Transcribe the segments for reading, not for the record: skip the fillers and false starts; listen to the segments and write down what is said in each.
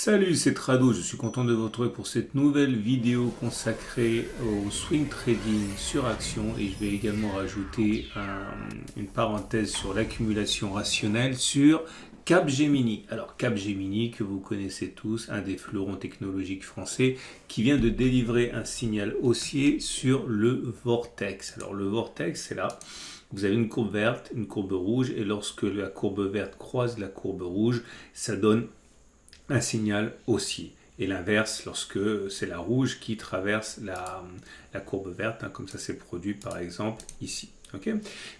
Salut, c'est Trado, je suis content de vous retrouver pour cette nouvelle vidéo consacrée au swing trading sur action et je vais également rajouter une parenthèse sur l'accumulation rationnelle sur Capgemini. Alors Capgemini que vous connaissez tous, un des fleurons technologiques français qui vient de délivrer un signal haussier sur le Vortex. Alors le Vortex c'est là. Vous avez une courbe verte, une courbe rouge et lorsque la courbe verte croise la courbe rouge, ça donne un signal haussier. Et l'inverse, lorsque c'est la rouge qui traverse la courbe verte, comme ça c'est produit par exemple ici. Okay,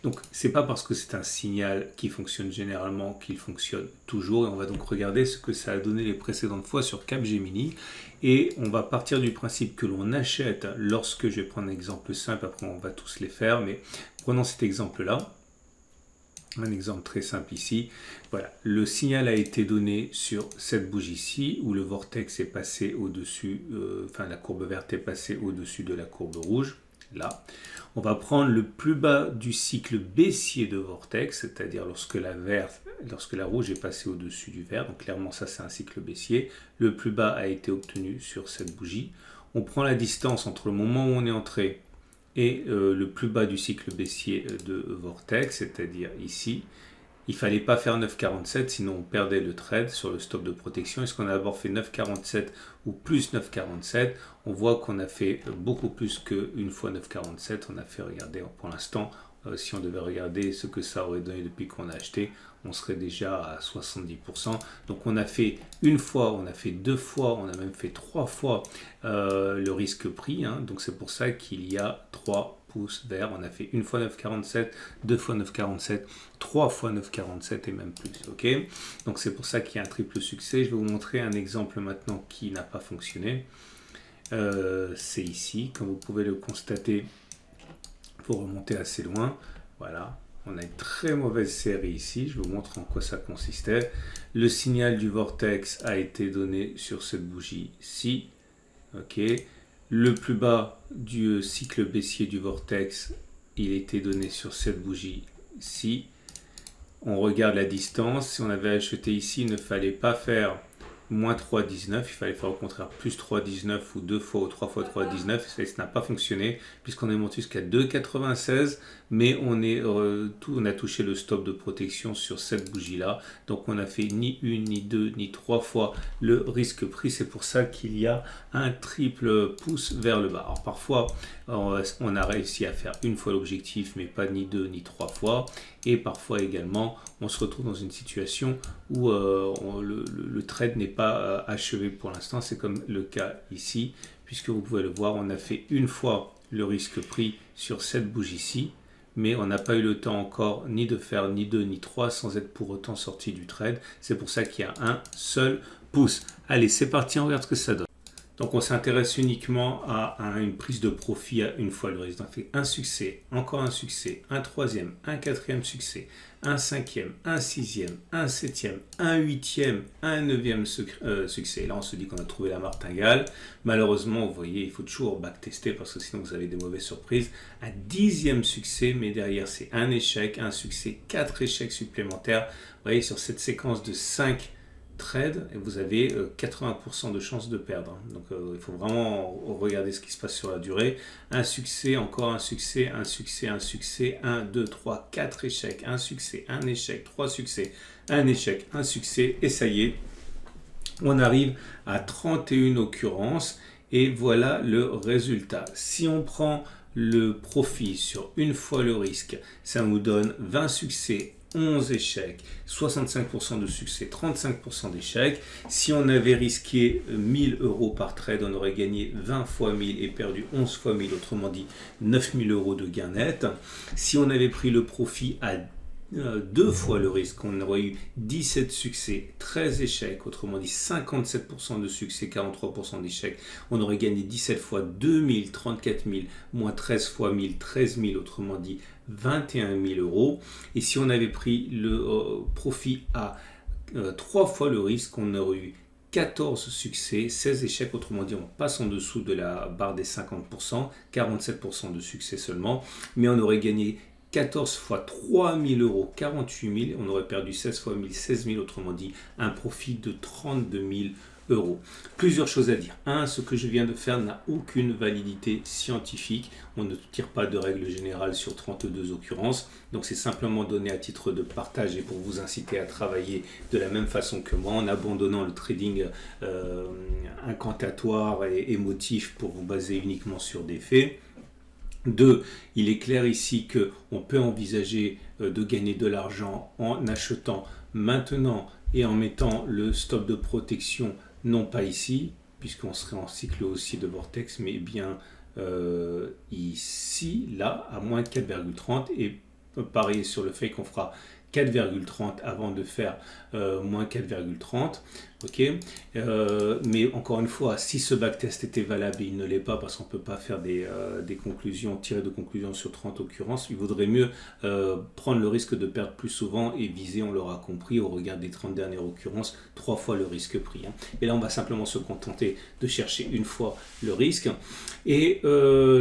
donc c'est pas parce que c'est un signal qui fonctionne généralement qu'il fonctionne toujours. Et on va donc regarder ce que ça a donné les précédentes fois sur Capgemini. Et on va partir du principe que l'on achète lorsque, je vais prendre un exemple simple, après on va tous les faire, mais prenons cet exemple-là. Un exemple très simple ici. Voilà, le signal a été donné sur cette bougie-ci où le vortex est passé au-dessus, la courbe verte est passée au-dessus de la courbe rouge. Là, on va prendre le plus bas du cycle baissier de vortex, c'est-à-dire lorsque la rouge est passée au-dessus du vert. Donc clairement, ça c'est un cycle baissier. Le plus bas a été obtenu sur cette bougie. On prend la distance entre le moment où on est entré et le plus bas du cycle baissier de Vortex, c'est-à-dire ici. Il ne fallait pas faire 9,47, sinon on perdait le trade sur le stop de protection. Est-ce qu'on a d'abord fait 9,47 ou plus 9,47? On voit qu'on a fait beaucoup plus qu'une fois 9,47. On a fait, regardez, pour l'instant, si on devait regarder ce que ça aurait donné depuis qu'on a acheté, on serait déjà à 70%. Donc on a fait une fois, on a fait deux fois, on a même fait trois fois le risque pris. Donc c'est pour ça qu'il y a 3 pouces verts. On a fait une fois 9,47, deux fois 9,47, trois fois 9,47 et même plus. Ok, donc c'est pour ça qu'il y a un triple succès. Je vais vous montrer un exemple maintenant qui n'a pas fonctionné. C'est ici, comme vous pouvez le constater. Pour remonter assez loin, voilà, on a une très mauvaise série ici, je vous montre en quoi ça consistait. Le signal du vortex a été donné sur cette bougie-ci, ok. Le plus bas du cycle baissier du vortex, il a été donné sur cette bougie-ci. On regarde la distance, si on avait acheté ici, il ne fallait pas faire moins 3,19, il fallait faire au contraire plus 3,19 ou 2 fois ou 3 fois 3,19, et ça n'a pas fonctionné puisqu'on est monté jusqu'à 2,96, mais on a touché le stop de protection sur cette bougie là, donc on a fait ni une, ni deux, ni trois fois le risque pris. C'est pour ça qu'il y a un triple pouce vers le bas. Alors parfois on a réussi à faire une fois l'objectif mais pas ni deux ni trois fois, et parfois également on se retrouve dans une situation où le trade n'est pas achevé pour l'instant. C'est comme le cas ici, puisque vous pouvez le voir, on a fait une fois le risque pris sur cette bougie-ci, mais on n'a pas eu le temps encore ni de faire ni deux ni trois sans être pour autant sorti du trade. C'est pour ça qu'il y a un seul pouce. Allez, c'est parti, on regarde ce que ça donne. Donc on s'intéresse uniquement à une prise de profit à une fois le risque. Donc on fait un succès, encore un succès, un troisième, un quatrième succès, un cinquième, un sixième, un septième, un huitième, un neuvième succès. Là on se dit qu'on a trouvé la martingale. Malheureusement, vous voyez, il faut toujours backtester parce que sinon vous avez des mauvaises surprises. Un dixième succès, mais derrière c'est un échec, un succès, 4 échecs supplémentaires. Vous voyez, sur cette séquence de 5 trade et vous avez 80% de chances de perdre. Donc il faut vraiment regarder ce qui se passe sur la durée. Un succès, encore un succès, un succès, un succès, 1, 2, 3, 4 échecs, un succès, un échec, 3 succès, un échec, un succès, et ça y est, on arrive à 31 occurrences et voilà le résultat. Si on prend le profit sur une fois le risque, ça nous donne 20 succès, 11 échecs, 65% de succès, 35% d'échecs. Si on avait risqué 1000 euros par trade, on aurait gagné 20 fois 1000 et perdu 11 fois 1000, autrement dit 9000 euros de gain net. Si on avait pris le profit à 2 fois le risque, on aurait eu 17 succès, 13 échecs, autrement dit 57% de succès, 43% d'échecs. On aurait gagné 17 fois 2000, 34 000, moins 13 fois 1000, 13 000, autrement dit 21 000 euros. Et si on avait pris le profit à 3 fois le risque, on aurait eu 14 succès, 16 échecs, autrement dit on passe en dessous de la barre des 50%, 47% de succès seulement, mais on aurait gagné 14 fois 3 000 euros, 48 000, on aurait perdu 16 fois 1000, 16 000, autrement dit un profit de 32 000 euros. Plusieurs choses à dire. Un, ce que je viens de faire n'a aucune validité scientifique. On ne tire pas de règle générale sur 32 occurrences. Donc c'est simplement donné à titre de partage et pour vous inciter à travailler de la même façon que moi, en abandonnant le trading incantatoire et émotif pour vous baser uniquement sur des faits. 2. Il est clair ici qu'on peut envisager de gagner de l'argent en achetant maintenant et en mettant le stop de protection, non pas ici, puisqu'on serait en cycle haussier de vortex, mais bien ici, là, à moins 4,30 et parier sur le fait qu'on fera 4,30 avant de faire moins 4,30. Ok, mais encore une fois, si ce backtest était valable et il ne l'est pas parce qu'on ne peut pas faire des conclusions, tirer de conclusions sur 30 occurrences, il vaudrait mieux prendre le risque de perdre plus souvent et viser, on l'aura compris, au regard des 30 dernières occurrences, 3 fois le risque pris. Et là, on va simplement se contenter de chercher une fois le risque. Et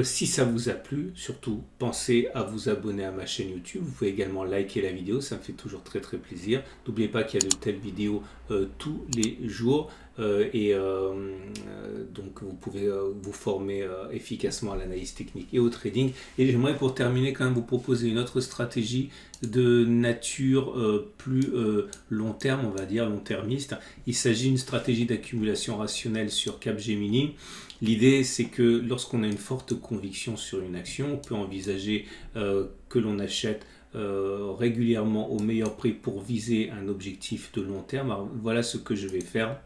si ça vous a plu, surtout pensez à vous abonner à ma chaîne YouTube. Vous pouvez également liker la vidéo, ça me fait toujours très très plaisir. N'oubliez pas qu'il y a de telles vidéos tous les jours donc vous pouvez vous former efficacement à l'analyse technique et au trading. Et j'aimerais pour terminer quand même vous proposer une autre stratégie de nature plus long terme, on va dire long-termiste. Il s'agit d'une stratégie d'accumulation rationnelle sur Capgemini. L'idée, c'est que lorsqu'on a une forte conviction sur une action, on peut envisager que l'on achète régulièrement au meilleur prix pour viser un objectif de long terme. Alors, voilà ce que je vais faire.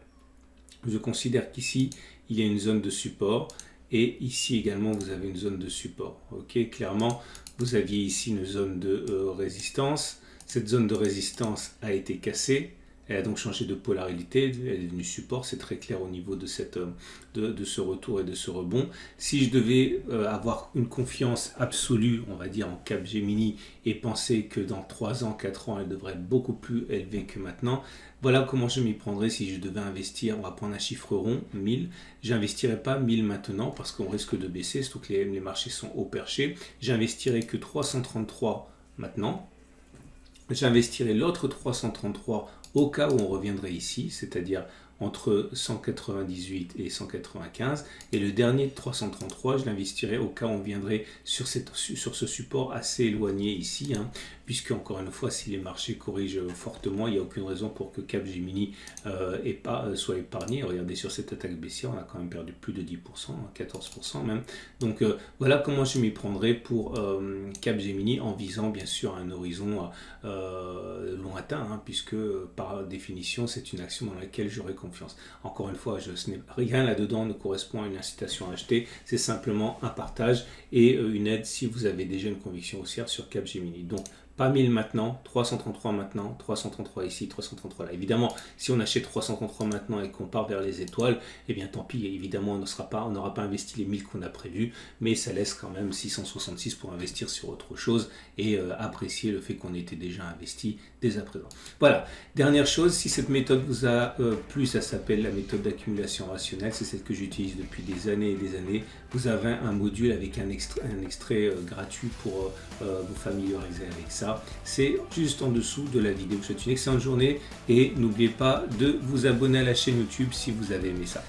Je considère qu'ici, il y a une zone de support et ici également, vous avez une zone de support. Ok, clairement, vous aviez ici une zone de résistance. Cette zone de résistance a été cassée. Elle a donc changé de polarité, elle est devenue support, c'est très clair au niveau de ce retour et de ce rebond. Si je devais avoir une confiance absolue, on va dire en Capgemini, et penser que dans 3 ans, 4 ans, elle devrait être beaucoup plus élevée que maintenant, voilà comment je m'y prendrais si je devais investir. On va prendre un chiffre rond, 1000. J'investirais pas 1000 maintenant parce qu'on risque de baisser, surtout que les marchés sont haut perchés. J'investirais que 333 maintenant. J'investirai l'autre 333 au cas où on reviendrait ici, c'est-à-dire entre 198 et 195. Et le dernier 333, je l'investirai au cas où on viendrait sur ce support assez éloigné ici, puisque encore une fois, si les marchés corrigent fortement, il n'y a aucune raison pour que Capgemini soit épargné. Regardez sur cette attaque baissière, on a quand même perdu plus de 10%, 14% même. Donc voilà comment je m'y prendrai pour Capgemini en visant bien sûr un horizon lointain, puisque par définition, c'est une action dans laquelle j'aurai confiance. Encore une fois, rien là-dedans ne correspond à une incitation à acheter, c'est simplement un partage et une aide si vous avez déjà une conviction haussière sur Capgemini. Donc, pas 1000 maintenant, 333 maintenant, 333 ici, 333 là. Évidemment, si on achète 333 maintenant et qu'on part vers les étoiles, eh bien tant pis, évidemment, on n'aura pas investi les 1000 qu'on a prévus, mais ça laisse quand même 666 pour investir sur autre chose et apprécier le fait qu'on était déjà investi dès à présent. Voilà, dernière chose, si cette méthode vous a plu, ça s'appelle la méthode d'accumulation rationnelle, c'est celle que j'utilise depuis des années et des années. Vous avez un module avec un extrait gratuit pour vous familiariser avec ça. C'est juste en dessous de la vidéo. Je vous souhaite une excellente journée et n'oubliez pas de vous abonner à la chaîne YouTube si vous avez aimé ça.